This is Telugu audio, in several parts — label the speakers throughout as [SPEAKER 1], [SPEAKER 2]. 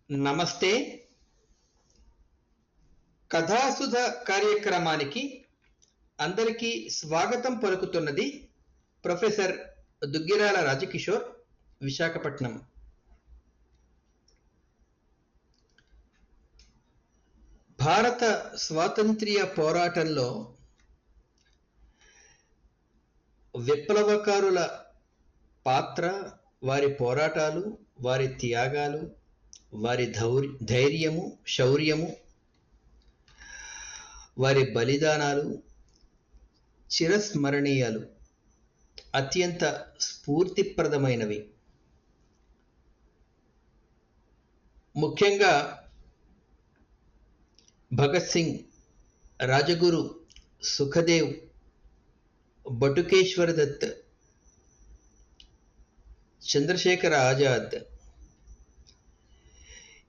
[SPEAKER 1] నమస్తే. కథాసుధ కార్యక్రమానికి అందరికీ స్వాగతం పలుకుతున్నది ప్రొఫెసర్ దుగ్గిరాల రాజకిషోర్, విశాఖపట్నం. భారత స్వాతంత్ర్య పోరాటంలో విప్లవకారుల పాత్ర, వారి పోరాటాలు, వారి త్యాగాలు, వారి ధైర్యము, శౌర్యము, వారి బలిదానాలు చిరస్మరణీయాలు, అత్యంత స్ఫూర్తిప్రదమైనవి. ముఖ్యంగా భగత్ సింగ్, రాజగురు, సుఖదేవ్, బటుకేశ్వర్ దత్, చంద్రశేఖర్ ఆజాద్,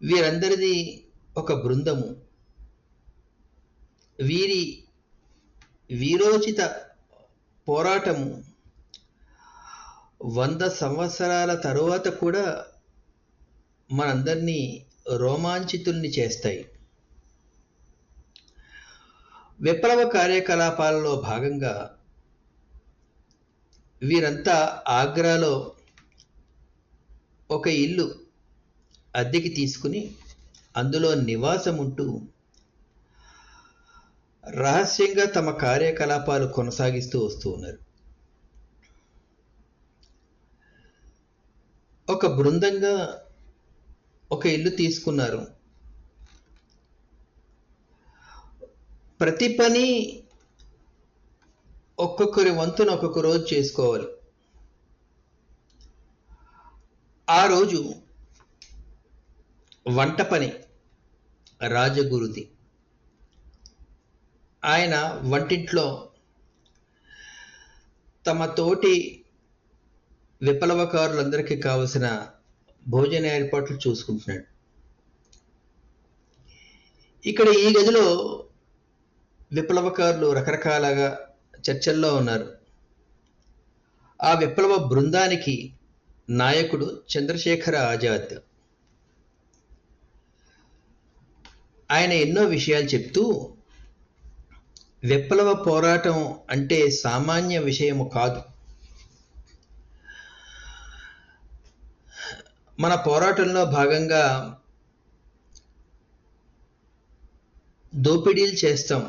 [SPEAKER 1] వీరందరిది ఒక బృందము. వీరి వీరోచిత పోరాటము 100 సంవత్సరాల తరువాత కూడా మనందరినీ రోమాంచితుల్ని చేస్తాయి. విప్లవ కార్యకలాపాలలో భాగంగా వీరంతా ఆగ్రాలో ఒక ఇల్లు అద్దెకి తీసుకుని అందులో నివాసం ఉంటూ రహస్యంగా తమ కార్యకలాపాలు కొనసాగిస్తూ వస్తూ ఉన్నారు. ఒక బృందంగా ఒక ఇల్లు తీసుకున్నారు. ప్రతి పని ఒక్కొక్కరి వంతున ఒక్కొక్క రోజు చేసుకోవాలి. ఆ రోజు వంట పని రాజగురుది. ఆయన వంటింట్లో తమ తోటి విప్లవకారులందరికీ కావలసిన భోజన ఏర్పాట్లు చూసుకుంటున్నాడు. ఇక్కడ ఈ గదిలో విప్లవకారులు రకరకాలుగా చర్చల్లో ఉన్నారు. ఆ విప్లవ బృందానికి నాయకుడు చంద్రశేఖర ఆజాద్. ఆయన ఎన్నో విషయాలు చెప్తూ, విప్లవ పోరాటం అంటే సామాన్య విషయము కాదు. మన పోరాటంలో భాగంగా దోపిడీలు చేస్తాం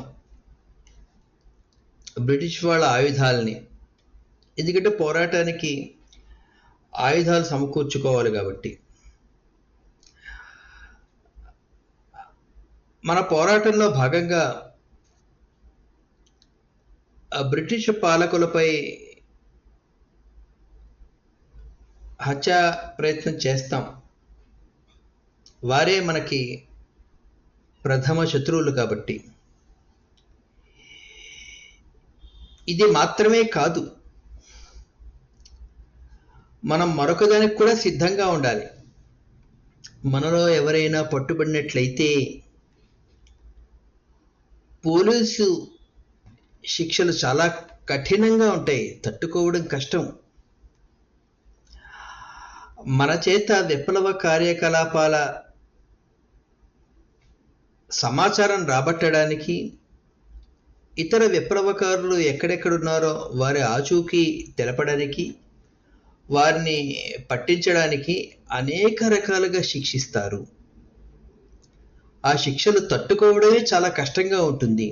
[SPEAKER 1] బ్రిటిష్ వాళ్ళ ఆయుధాలని. ఎందుకంటే పోరాటానికి ఆయుధాలు సమకూర్చుకోవాలి కాబట్టి. మన పోరాటంలో భాగంగా బ్రిటిష్ పాలకులపై హత్యా ప్రయత్నం చేస్తాం. వారే మనకి ప్రథమ శత్రువులు కాబట్టి. ఇది మాత్రమే కాదు, మనం మరొకదానికి కూడా సిద్ధంగా ఉండాలి. మనలో ఎవరైనా పట్టుబడినట్లయితే పోలీసు శిక్షలు చాలా కఠినంగా ఉంటాయి, తట్టుకోవడం కష్టం. మన చేత విప్లవ కార్యకలాపాల సమాచారం రాబట్టడానికి, ఇతర విప్లవకారులు ఎక్కడెక్కడున్నారో వారి ఆచూకీ తెలపడానికి, వారిని పట్టించడానికి అనేక రకాలుగా శిక్షిస్తారు. ఆ శిక్షలు తట్టుకోవడమే చాలా కష్టంగా ఉంటుంది.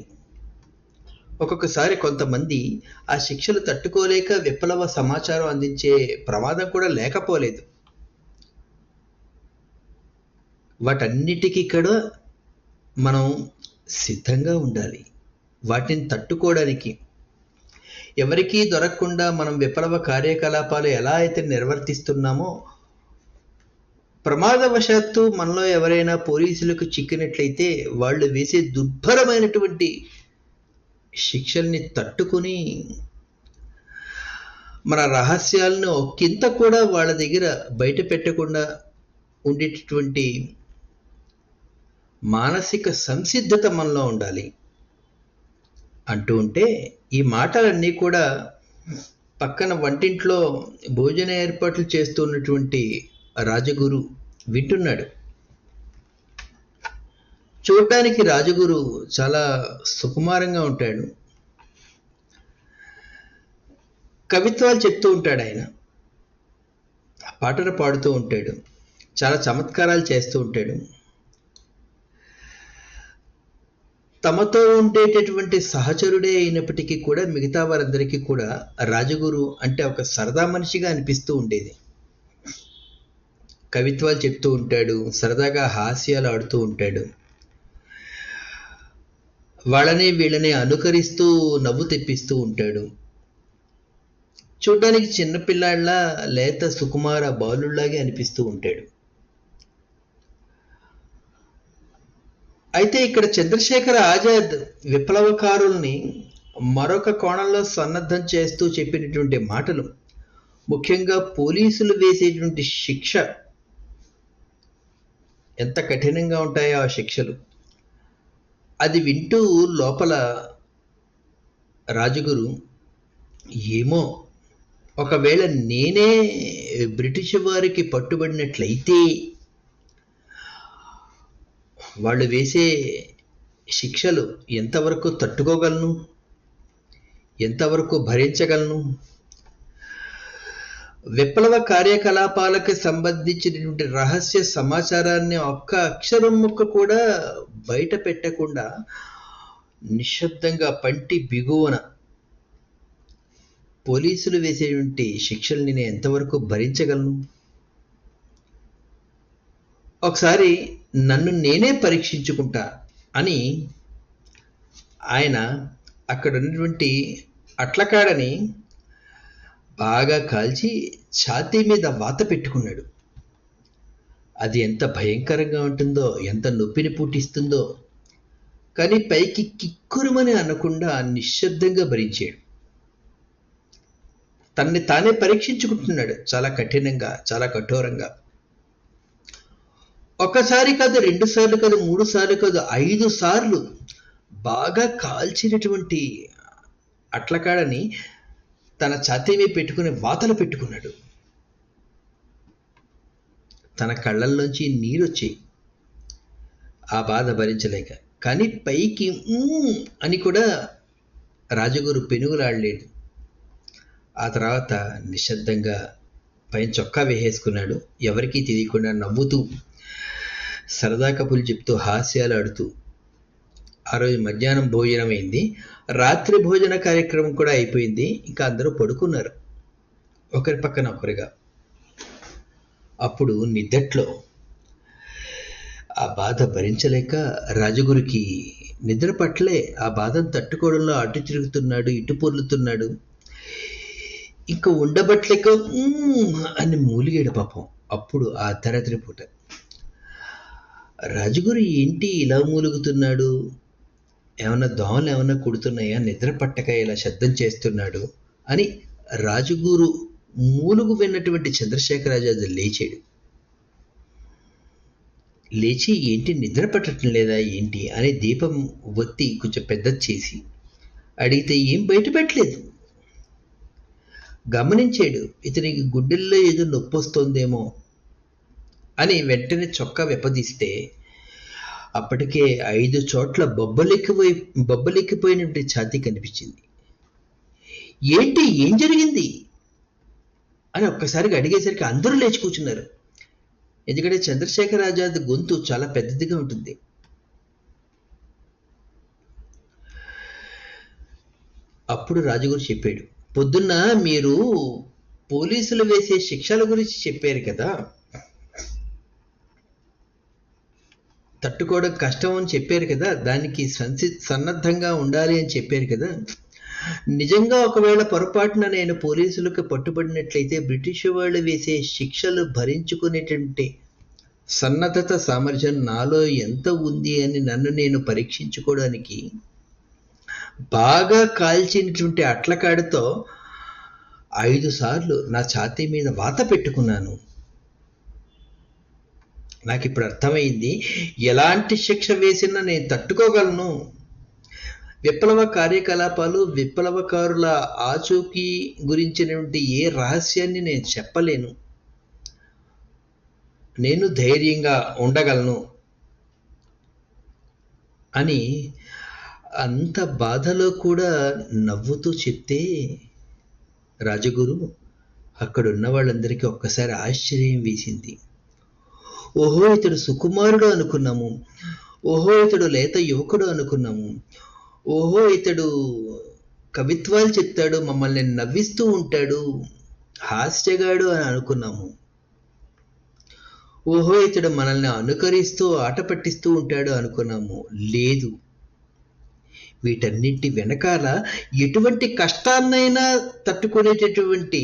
[SPEAKER 1] ఒక్కొక్కసారి కొంతమంది ఆ శిక్షలు తట్టుకోలేక విప్లవ సమాచారం అందించే ప్రమాదం కూడా లేకపోలేదు. వాటన్నిటికీ కూడా మనం సిద్ధంగా ఉండాలి. వాటిని తట్టుకోవడానికి ఎవరికీ దొరకకుండా మనం విప్లవ కార్యకలాపాలు ఎలా అయితే నిర్వర్తిస్తున్నామో, ప్రమాదవశాత్తు మనలో ఎవరైనా పోలీసులకు చిక్కినట్లయితే వాళ్ళు వేసే దుర్భరమైనటువంటి శిక్షల్ని తట్టుకుని మన రహస్యాలను ఒక్కింత కూడా వాళ్ళ దగ్గర బయట పెట్టకుండా ఉండేటటువంటి మానసిక సంసిద్ధత మనలో ఉండాలి అంటూ ఉంటే, ఈ మాటలన్నీ కూడా పక్కన వంటింట్లో భోజన ఏర్పాట్లు చేస్తున్నటువంటి రాజగురు వింటున్నాడు. చూడ్డానికి రాజగురు చాలా సుకుమారంగా ఉంటాడు. కవిత్వాలు చెప్తూ ఉంటాడు ఆయన. పాటలు పాడుతూ ఉంటాడు. చాలా చమత్కారాలు చేస్తూ ఉంటాడు. తమతో ఉండేటటువంటి సహచరుడే అయినప్పటికీ కూడా మిగతా వారందరికీ కూడా రాజగురు అంటే ఒక సరదా మనిషిగా అనిపిస్తూ ఉండేది. కవిత్వాలు చెప్తూ ఉంటాడు, సరదాగా హాస్యాలు ఆడుతూ ఉంటాడు. వాళ్ళని వీళ్ళని అనుకరిస్తూ నవ్వు తెప్పిస్తూ ఉంటాడు. చూడ్డానికి చిన్నపిల్లాళ్ళ లేత సుకుమార బాలుళ్లాగే అనిపిస్తూ ఉంటాడు. అయితే ఇక్కడ చంద్రశేఖర ఆజాద్ విప్లవకారుల్ని మరొక కోణంలో సన్నద్ధం చేస్తూ చెప్పినటువంటి మాటలు, ముఖ్యంగా పోలీసులు వేసేటువంటి శిక్ష ఎంత కఠినంగా ఉంటాయో ఆ శిక్షలు, అది వింటూ లోపల రాజగురు ఏమో ఒకవేళ నేనే బ్రిటిష్ వారికి పట్టుబడినట్లయితే వాళ్ళు వేసే శిక్షలు ఎంతవరకు తట్టుకోగలను, ఎంతవరకు భరించగలను, విప్లవ కార్యకలాపాలకు సంబంధించినటువంటి రహస్య సమాచారాన్ని ఒక్క అక్షరం ముక్క కూడా బయట పెట్టకుండా నిశ్శబ్దంగా పంటి బిగువన పోలీసులు వేసేటువంటి శిక్షల్ని నేను ఎంతవరకు భరించగలను, ఒకసారి నన్ను నేనే పరీక్షించుకుంటా అని ఆయన అక్కడ ఉన్నటువంటి అట్లకాడని బాగా కాల్చి ఛాతీ మీద వాత పెట్టుకున్నాడు. అది ఎంత భయంకరంగా ఉంటుందో, ఎంత నొప్పిని పుట్టిస్తుందో, కానీ పైకి కిక్కురుమని అనకుండా నిశ్శబ్దంగా భరించాడు. తనని తానే పరీక్షించుకుంటున్నాడు చాలా కఠినంగా, చాలా కఠోరంగా. ఒకసారి కాదు, 2 సార్లు కాదు, 3 సార్లు కాదు, 5 సార్లు బాగా కాల్చినటువంటి అట్లకాడని తన ఛాతీ మీద పెట్టుకుని వాతలు పెట్టుకున్నాడు. తన కళ్ళల్లోంచి నీరు వచ్చాయి ఆ బాధ భరించలేక. కానీ పైకి అని కూడా రాజగురు పెనుగులాడలేడు. ఆ తర్వాత నిశ్శబ్దంగా పైన చొక్కా వేసేసుకున్నాడు. ఎవరికీ తెలియకుండా నవ్వుతూ సరదా కబుర్లు చెప్తూ హాస్యాలు ఆడుతూ. ఆ రోజు మధ్యాహ్నం భోజనం అయింది, రాత్రి భోజన కార్యక్రమం కూడా అయిపోయింది. ఇంకా అందరూ పడుకున్నారు ఒకరి పక్కన ఒకరిగా. అప్పుడు నిద్దట్లో ఆ బాధ భరించలేక రాజగురికి నిద్ర పట్టలే. ఆ బాధను తట్టుకోవడంలో అటు తిరుగుతున్నాడు, ఇటు పొర్లుతున్నాడు. ఇంకా ఉండబట్లేక అని మూలిగాడు పాపం. అప్పుడు ఆ అర్ధరాత్రి పూట రాజగురు ఏంటి ఇలా మూలుగుతున్నాడు, ఏమన్నా దోమలు ఏమన్నా కుడుతున్నాయా, నిద్ర పట్టక ఇలా శబ్దం చేస్తున్నాడు అని రాజగురు మూలుగు విన్నటువంటి చంద్రశేఖర ఆజాద్ లేచాడు. లేచి ఏంటి నిద్ర పట్టడం లేదా ఏంటి అని దీపం ఒత్తి కొంచెం పెద్ద చేసి అడిగితే ఏం బయట పెట్టలేదు. గమనించాడు ఇతనికి గుండెల్లో ఏదో నొప్పి వస్తుందేమో అని వెంటనే చొక్కా వెప్పదీస్తే అప్పటికే 5 చోట్ల బొబ్బలెక్కిపోయినటువంటి ఛాతీ కనిపించింది. ఏంటి, ఏం జరిగింది అని ఒక్కసారిగా అడిగేసరికి అందరూ లేచి కూర్చున్నారు. ఎందుకంటే చంద్రశేఖర్ ఆజాద్ గొంతు చాలా పెద్దదిగా ఉంటుంది. అప్పుడు రాజగురు చెప్పాడు, పొద్దున్న మీరు పోలీసులు వేసే శిక్షల గురించి చెప్పారు కదా, తట్టుకోవడం కష్టం అని చెప్పారు కదా, దానికి సన్నద్ధంగా ఉండాలి అని చెప్పారు కదా. నిజంగా ఒకవేళ పొరపాటున నేను పోలీసులకు పట్టుబడినట్లయితే బ్రిటిష్ వాళ్ళు వేసే శిక్షలు భరించుకునేటువంటి సన్నద్ధత సామర్థ్యం నాలో ఎంత ఉంది అని నన్ను నేను పరీక్షించుకోవడానికి బాగా కాల్చినటువంటి అట్లకాడితో 5 సార్లు నా ఛాతీ మీద వాత పెట్టుకున్నాను. నాకు ఇప్పుడు అర్థమైంది, ఎలాంటి శిక్ష వేసినా నేను తట్టుకోగలను. విప్లవ కార్యకలాపాలు, విప్లవకారుల ఆచూకీ గురించినటువంటి ఏ రహస్యాన్ని నేను చెప్పలేను. నేను ధైర్యంగా ఉండగలను అని అంత బాధలో కూడా నవ్వుతూ చెప్తే రాజగురు అక్కడున్న వాళ్ళందరికీ ఒక్కసారి ఆశ్చర్యం వేసింది. ఓహో, ఇతడు సుకుమారుడు అనుకున్నాము. ఓహో, ఇతడు లేత యువకుడు అనుకున్నాము. ఓహో, ఇతడు కవిత్వాలు చెప్తాడు, మమ్మల్ని నవ్విస్తూ ఉంటాడు, హాస్యగాడు అని అనుకున్నాము. ఓహో, ఇతడు మనల్ని అనుకరిస్తూ ఆట పట్టిస్తూ ఉంటాడు అనుకున్నాము. లేదు, వీటన్నింటి వెనకాల ఎటువంటి కష్టాన్నైనా తట్టుకునేటటువంటి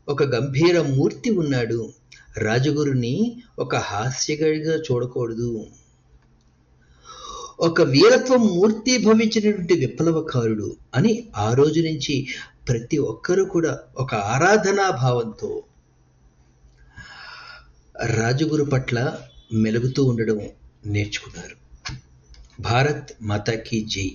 [SPEAKER 1] ఒక గంభీర మూర్తి ఉన్నాడు. రాజగురుని ఒక హాస్యగాడిగా చూడకూడదు. ఒక వీరత్వం మూర్తి భవించినటువంటి విప్లవకారుడు అని ఆ రోజు నుంచి ప్రతి ఒక్కరూ కూడా ఒక ఆరాధనా భావంతో రాజగురు పట్ల మెలుగుతూ ఉండడం నేర్చుకున్నారు. భారత్ మాతాకి జై.